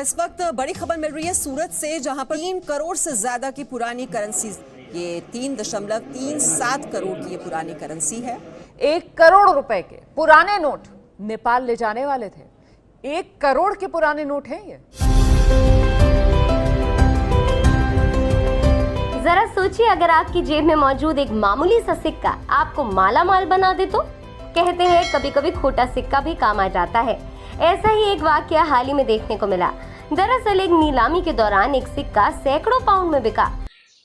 इस वक्त बड़ी खबर मिल रही है सूरत से, जहां पर 3 करोड़ से ज्यादा की पुरानी करेंसी, ये 3.37 करोड़ की ये पुरानी करेंसी है। 1 करोड़ रुपए के पुराने नोट नेपाल ले जाने वाले थे। 1 करोड़ के पुराने नोट हैं ये। जरा सोचिए, अगर आपकी जेब में मौजूद एक मामूली सा सिक्का आपको माला माल बना दे तो। कहते हैं कभी कभी खोटा सिक्का भी काम आ जाता है। ऐसा ही एक वाकया हाल ही में देखने को मिला। दरअसल एक नीलामी के दौरान एक सिक्का सैकड़ों पाउंड में बिका।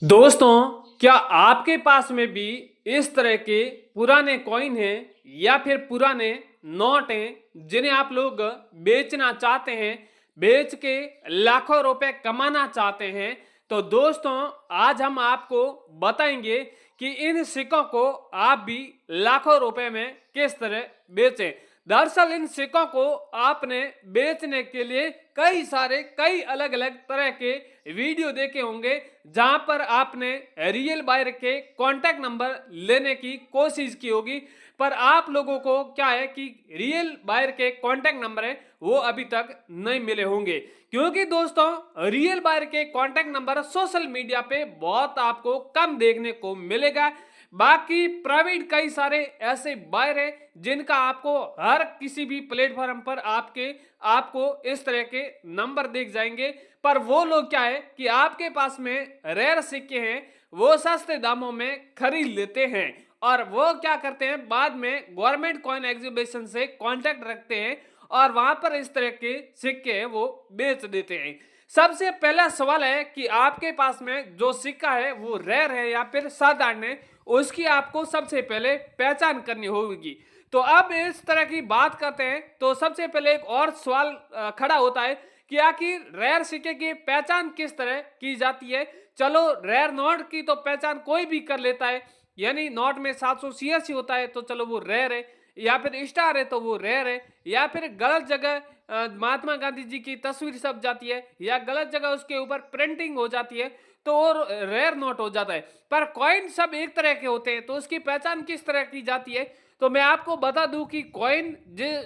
दोस्तों, क्या आपके पास में भी इस तरह के पुराने कॉइन हैं या फिर पुराने नोट हैं जिन्हें आप लोग बेचना चाहते हैं, बेच के लाखों रुपए कमाना चाहते हैं? तो दोस्तों, आज हम आपको बताएंगे कि इन सिक्कों को आप भी लाखों रुपए में किस तरह बेचें। दरअसल इन सिक्कों को आपने बेचने के लिए कई अलग अलग तरह के वीडियो देखे होंगे, जहां पर आपने रियल बायर के कांटेक्ट नंबर लेने की कोशिश की होगी, पर आप लोगों को क्या है कि रियल बायर के कांटेक्ट नंबर है वो अभी तक नहीं मिले होंगे, क्योंकि दोस्तों रियल बायर के कांटेक्ट नंबर सोशल मीडिया पे बहुत आपको कम देखने को मिलेगा। बाकी प्राइवेट कई सारे ऐसे बायर है जिनका आपको हर किसी भी प्लेटफॉर्म पर आपको इस तरह के नंबर देख जाएंगे, पर वो लोग क्या है कि आपके पास में रेयर सिक्के हैं वो सस्ते दामों में खरीद लेते हैं और वो क्या करते हैं, बाद में गवर्नमेंट कॉइन एग्जीबिशन से कांटेक्ट रखते हैं और वहां पर इस तरह के सिक्के वो बेच देते हैं। सबसे पहला सवाल है कि आपके पास में जो सिक्का है वो रेयर है या फिर साधारण है, उसकी आपको सबसे पहले पहचान करनी होगी। तो अब इस तरह की बात करते हैं तो सबसे पहले एक और सवाल खड़ा होता है कि आखिर रेयर सिक्के की पहचान किस तरह की जाती है। चलो, रेयर नोट की तो पहचान कोई भी कर लेता है, यानी नोट में 786 होता है तो चलो वो रेयर है, या फिर स्टार है तो वो रेयर है, या फिर गलत जगह महात्मा गांधी जी की तस्वीर छप जाती है या गलत जगह उसके ऊपर प्रिंटिंग हो जाती है तो वो रेयर नोट हो जाता है। पर कॉइन सब एक तरह के होते हैं, तो उसकी पहचान किस तरह की जाती है? तो मैं आपको बता दूं कि कॉइन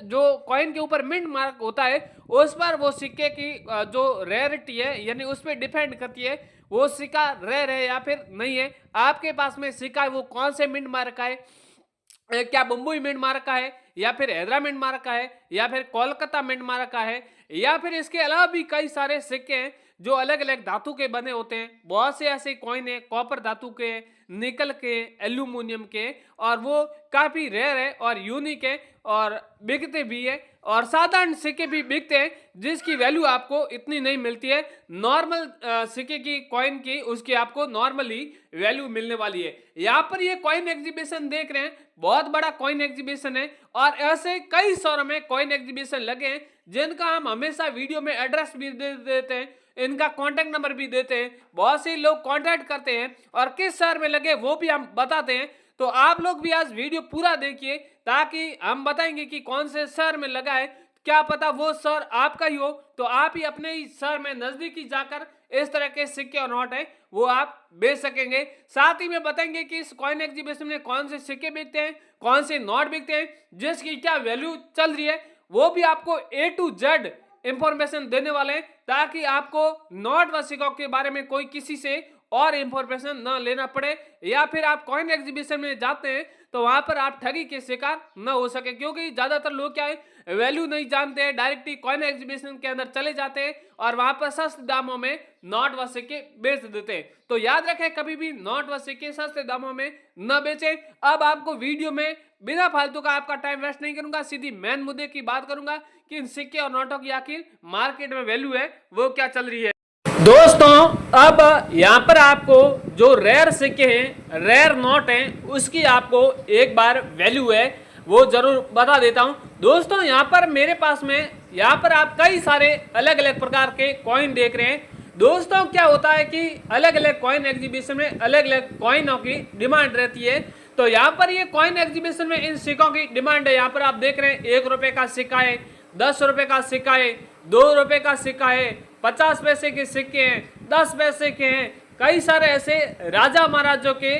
जो कॉइन के ऊपर मिंट मार्क होता है उस पर वो सिक्के की जो रेयरिटी है यानी उस पर डिपेंड करती है वो सिक्का रेयर है या फिर नहीं है। आपके पास में सिक्का है वो कौन से मिंट मार्क का है, क्या बम्बई मिंट मार्क का है या फिर हैदरा मिंट मार्क का है या फिर कोलकाता मिंट मार्क का है, या फिर इसके अलावा भी कई सारे सिक्के हैं जो अलग अलग धातु के बने होते हैं। बहुत से ऐसे कॉइन है कॉपर धातु के, निकल के, एल्यूमिनियम के, और वो काफी रेयर है और यूनिक है और बिकते भी है, और साधारण सिक्के भी बिकते हैं जिसकी वैल्यू आपको इतनी नहीं मिलती है। नॉर्मल सिक्के की कॉइन की उसकी आपको नॉर्मली वैल्यू मिलने वाली है। यहाँ पर ये कॉइन एग्जीबिशन देख रहे हैं, बहुत बड़ा कॉइन एग्जीबिशन है और ऐसे कई शहरों में कॉइन एग्जीबिशन लगे हैं जिनका हम हमेशा वीडियो में एड्रेस भी दे देते हैं, इनका कांटेक्ट नंबर भी देते हैं। बहुत से लोग कांटेक्ट करते हैं और किस शहर में लगे वो भी हम बताते हैं। तो आप लोग भी आज वीडियो पूरा देखिए ताकि हम बताएंगे कि कौन से शहर में लगा है, क्या पता वो शहर आपका ही हो, तो आप ही अपने ही शहर में नजदीकी जाकर इस तरह के सिक्के और नोट है वो आप बेच सकेंगे। साथ ही में बताएंगे कि इस कॉइन एग्जीबिशन में कौन से सिक्के बिकते हैं, कौन से नोट बिकते हैं, जिसकी क्या वैल्यू चल रही है, वो भी आपको A to Z इंफॉर्मेशन देने वाले हैं ताकि आपको नोट व सिक्कों के बारे में कोई किसी से और इंफॉर्मेशन न लेना पड़े, या फिर आप कॉइन एग्जीबिशन में जाते हैं तो वहां पर आप ठगी के शिकार न हो सके, क्योंकि ज्यादातर लोग क्या है वैल्यू नहीं जानते हैं, डायरेक्टली कॉइन एग्जीबिशन के अंदर चले जाते हैं और वहां पर सस्ते दामों में नोट व सिक्के बेच देते हैं। तो याद रखें, कभी भी नोट व सिक्के सस्ते दामों में न बेचें। अब आपको वीडियो में बिना फालतू का आपका टाइम वेस्ट नहीं करूंगा, सीधी मेन मुद्दे की बात करूंगा कि इन सिक्के और नोटों की आखिर मार्केट में वैल्यू है वो क्या चल रही है। दोस्तों, अब यहाँ पर आपको जो रेयर सिक्के हैं, रेयर नोट हैं, उसकी आपको एक बार वैल्यू है वो जरूर बता देता हूँ। दोस्तों, यहाँ पर मेरे पास में यहाँ पर आप कई सारे अलग अलग प्रकार के कॉइन देख रहे हैं। दोस्तों, क्या होता है कि अलग अलग कॉइन एग्जीबिशन में अलग अलग कॉइनों की डिमांड रहती है। तो यहाँ पर ये कॉइन एग्जीबिशन में इन सिक्कों की डिमांड है। यहाँ पर आप देख रहे हैं 1 रुपए का सिक्का है, 10 रुपए का सिक्का है, 2 रुपए का सिक्का है, 50 पैसे के सिक्के हैं, 10 पैसे के हैं, कई सारे ऐसे राजा महाराजों के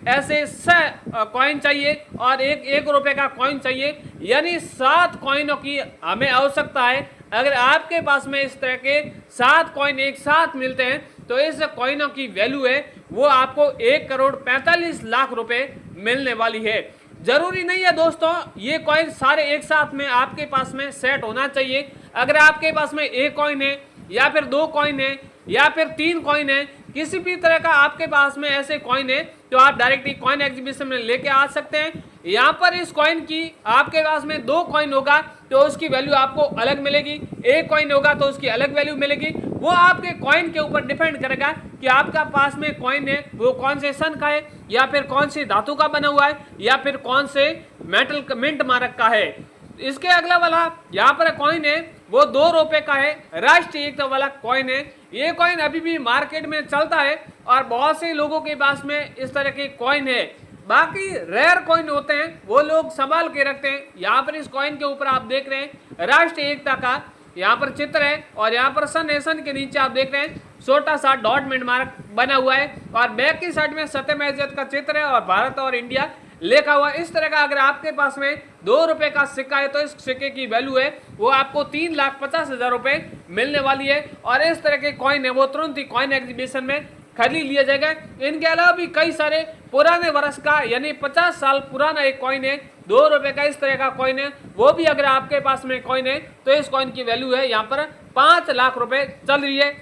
ऐसे 6 कॉइन चाहिए और एक रुपए का कॉइन चाहिए, यानी 7 कॉइनों की हमें आवश्यकता है। अगर आपके पास में इस तरह के 7 कॉइन एक साथ मिलते हैं तो इस कॉइनों की वैल्यू है वो आपको 1,45,00,000 रुपए मिलने वाली है। जरूरी नहीं है दोस्तों ये कॉइन सारे एक साथ में आपके पास में सेट होना चाहिए। अगर आपके पास में एक कॉइन है या फिर 2 कॉइन है या फिर 3 कॉइन है, किसी भी तरह का आपके पास में ऐसे कॉइन है तो आप डायरेक्टली कॉइन एग्जीबिशन में लेके आ सकते हैं। यहाँ पर इस कॉइन की आपके पास में 2 कॉइन होगा तो उसकी वैल्यू आपको अलग मिलेगी, 1 कॉइन होगा तो उसकी अलग वैल्यू मिलेगी। वो आपके कॉइन के ऊपर डिपेंड करेगा कि आपका पास में कॉइन है वो कौन से सन का है या फिर कौन सी धातु का बना हुआ है या फिर कौन से मेटल मिंट मार्क का है। इसके अगला वाला यहाँ पर कॉइन है वो 2 रुपए का है, राष्ट्रीय एकता वाला कॉइन है। ये कॉइन अभी भी मार्केट में चलता है और बहुत से लोगों के पास में इस तरह के कॉइन है। बाकी रेयर कॉइन होते हैं वो लोग संभाल के रखते हैं। यहाँ पर इस कॉइन के ऊपर आप देख रहे हैं राष्ट्रीय एकता का यहाँ पर चित्र है और यहाँ पर सन है, सन के नीचे आप देख रहे हैं छोटा सा डॉट मिंट मार्क बना हुआ है और बैक की साइड में सत्यमेव का चित्र है और भारत और इंडिया लिखा हुआ। इस तरह का अगर आपके पास में 2 रुपए का सिक्का है तो इस सिक्के की वैल्यू है वो आपको 3,50,000 रुपए मिलने वाली है और इस तरह के कॉइन है वो तुरंत ही कॉइन एग्जीबिशन में खरीद लिया जाएगा। इनके अलावा भी कई सारे पुराने वर्ष का यानी 50 साल पुराना एक कॉइन है 2 रुपए का, इस तरह का कॉइन है वो भी अगर आपके पास में कॉइन है तो इस कॉइन की वैल्यू है यहाँ पर 5 लाख रुपए चल रही है।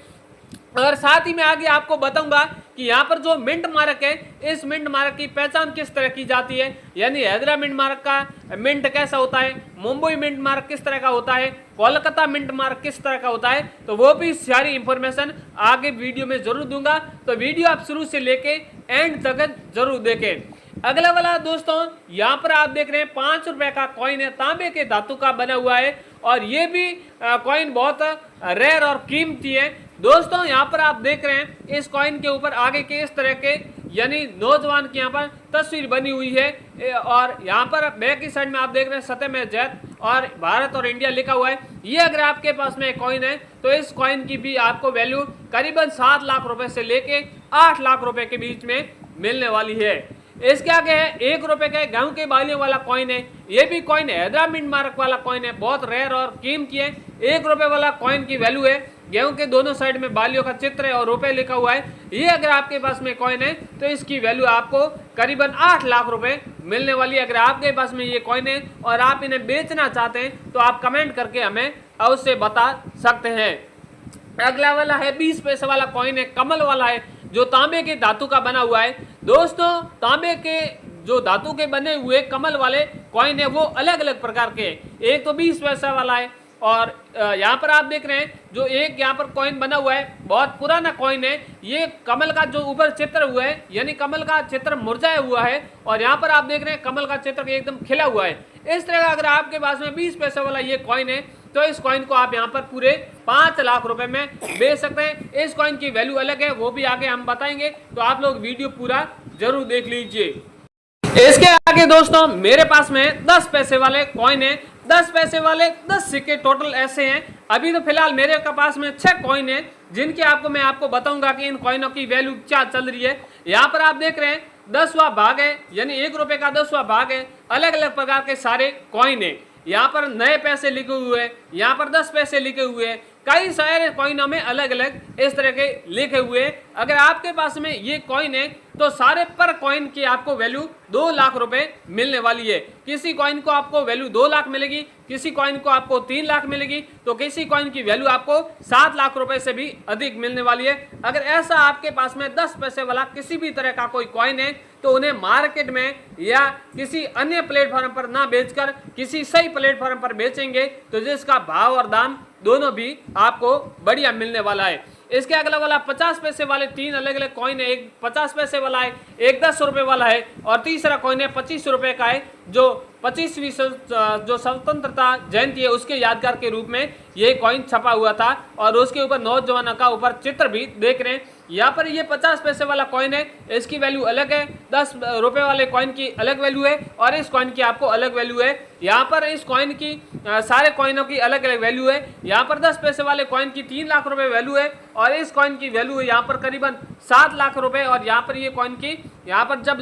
और साथ ही मैं आगे आपको बताऊंगा कि यहाँ पर जो मिंट मार्क है इस मिंट मार्क की पहचान किस तरह की जाती है, यानी हैदराबाद मिंट मार्क का मिंट कैसा होता है, मुंबई मिंट मार्क किस तरह का होता है, कोलकाता मिंट मार्क किस तरह का होता है, तो वो भी सारी इंफॉर्मेशन आगे वीडियो में जरूर दूंगा। तो वीडियो आप शुरू से लेके एंड तक जरूर देखें। अगला वाला दोस्तों यहाँ पर आप देख रहे हैं 5 रुपए का कॉइन है, तांबे के धातु का बना हुआ है और ये भी कॉइन बहुत रेयर और कीमती है। दोस्तों यहाँ पर आप देख रहे हैं इस कॉइन के ऊपर आगे के इस तरह के यानी नौजवान की यहाँ पर तस्वीर बनी हुई है और यहाँ पर बैक की साइड में आप देख रहे हैं सत्यमेव जयते और भारत और इंडिया लिखा हुआ है। ये अगर आपके पास में कॉइन है तो इस कॉइन की भी आपको वैल्यू करीबन 7 लाख रुपए से लेके 8 लाख रुपए के बीच में मिलने वाली है। इसके आगे है 1 रुपए का गेहूं के बालियों वाला कॉइन है। ये भी कॉइन हैदराबाद मिंट मार्क वाला कॉइन है, बहुत रेयर और कीमती है। 1 रुपए वाला कॉइन की वैल्यू है गेहूं के दोनों साइड में बालियों का चित्र है और रुपए लिखा हुआ है। ये अगर आपके पास में कॉइन है तो इसकी वैल्यू आपको करीबन 8 लाख रुपए मिलने वाली है। अगर आपके पास में ये कॉइन है और आप इन्हें बेचना चाहते हैं तो आप कमेंट करके हमें अवश्य बता सकते हैं। अगला वाला है 20 पैसे वाला कॉइन है, कमल वाला है जो तांबे के धातु का बना हुआ है। दोस्तों तांबे के जो धातु के बने हुए कमल वाले कॉइन है वो अलग अलग प्रकार के हैं। एक तो 20 पैसा वाला है और यहाँ पर आप देख रहे हैं जो एक यहाँ पर कॉइन बना हुआ है बहुत पुराना कॉइन है। ये कमल का जो ऊपर चित्र हुआ है यानी कमल का चित्र मुरझाया हुआ है और यहाँ पर आप देख रहे हैं कमल का चित्र एकदम खिला हुआ है। इस तरह का अगर आपके पास में 20 पैसे वाला ये कॉइन है तो इस कॉइन को आप यहाँ पर पूरे 5 लाख रुपए में बेच सकते हैं। इस कॉइन की वैल्यू अलग है वो भी आगे हम बताएंगे, तो आप लोग वीडियो पूरा जरूर देख लीजिए। इसके आगे दोस्तों मेरे पास में 10 पैसे वाले कॉइन है। 10 पैसे वाले 10 सिक्के टोटल ऐसे हैं। अभी तो फिलहाल मेरे पास में 6 कॉइन है जिनके मैं आपको बताऊंगा कि इन कॉइनों की वैल्यू क्या चल रही है। यहाँ पर आप देख रहे हैं 10वां भाग है यानी 1 रुपए का 10वां भाग है। अलग अलग प्रकार के सारे कॉइन है। यहाँ पर नए पैसे लिखे हुए हैं, यहाँ पर 10 पैसे लिखे हुए हैं, कई सारे कॉइनों में अलग अलग इस तरह के लिखे हुए हैं। अगर आपके पास में ये कॉइन है तो सारे पर कॉइन की आपको वैल्यू 2 लाख रुपए मिलने वाली है। किसी कॉइन को आपको वैल्यू 2 लाख मिलेगी, किसी कॉइन को आपको 3 लाख मिलेगी, तो किसी कॉइन की वैल्यू आपको 7 लाख रुपए से भी अधिक मिलने वाली है। अगर ऐसा आपके पास में 10 पैसे वाला किसी भी तरह का कोई कॉइन है तो उन्हें मार्केट में या किसी अन्य प्लेटफॉर्म पर ना बेचकर किसी सही प्लेटफॉर्म पर बेचेंगे तो जिसका भाव और दाम दोनों भी आपको बढ़िया मिलने वाला है। इसके अगला वाला 50 पैसे वाले 3 अलग अलग कॉइन है। एक 50 पैसे वाला है, एक 10 रुपए वाला है और तीसरा कॉइन है 25 रुपए का है जो 25वीं जो स्वतंत्रता जयंती है उसके यादगार के रूप में ये कॉइन छपा हुआ था और उसके ऊपर नौजवानों का ऊपर चित्र भी देख रहे हैं। यहाँ पर ये 50 पैसे वाला कॉइन है, इसकी वैल्यू अलग है। 10 रुपए वाले कॉइन की अलग वैल्यू है और इस कॉइन की आपको अलग वैल्यू है। यहाँ पर इस कॉइन की सारे कॉइनों की अलग अलग वैल्यू है। यहाँ पर 10 पैसे वाले कॉइन की 3 लाख रुपए वैल्यू है और इस कॉइन की वैल्यू है यहाँ पर करीबन 7 लाख रुपए। और यहाँ पर ये कॉइन की यहाँ पर जब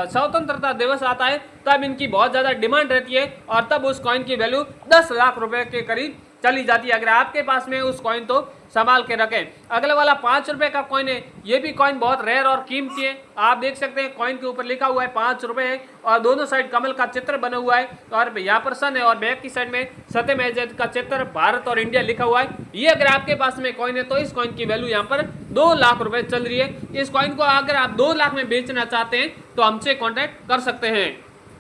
स्वतंत्रता दिवस आता है तब इनकी बहुत ज़्यादा डिमांड रहती है और तब उस कॉइन की वैल्यू 10 लाख रुपए के करीब चली जाती है। अगर आपके पास में उस कॉइन तो संभाल के रखें। अगले वाला 5 रुपए का कॉइन है, ये भी कॉइन बहुत रेयर और कीमती है। आप देख सकते हैं कॉइन के ऊपर लिखा हुआ है 5 रुपए है और दोनों साइड कमल का चित्र बना हुआ है और यहाँ पर सन है और बैक की साइड में सत्यमेव का चित्र, भारत और इंडिया लिखा हुआ है। ये अगर आपके पास में कॉइन है तो इस कॉइन की वैल्यू यहाँ पर 2 लाख रुपए चल रही है। इस कॉइन को अगर आप 2 लाख में बेचना चाहते हैं तो हमसे कॉन्टेक्ट कर सकते हैं।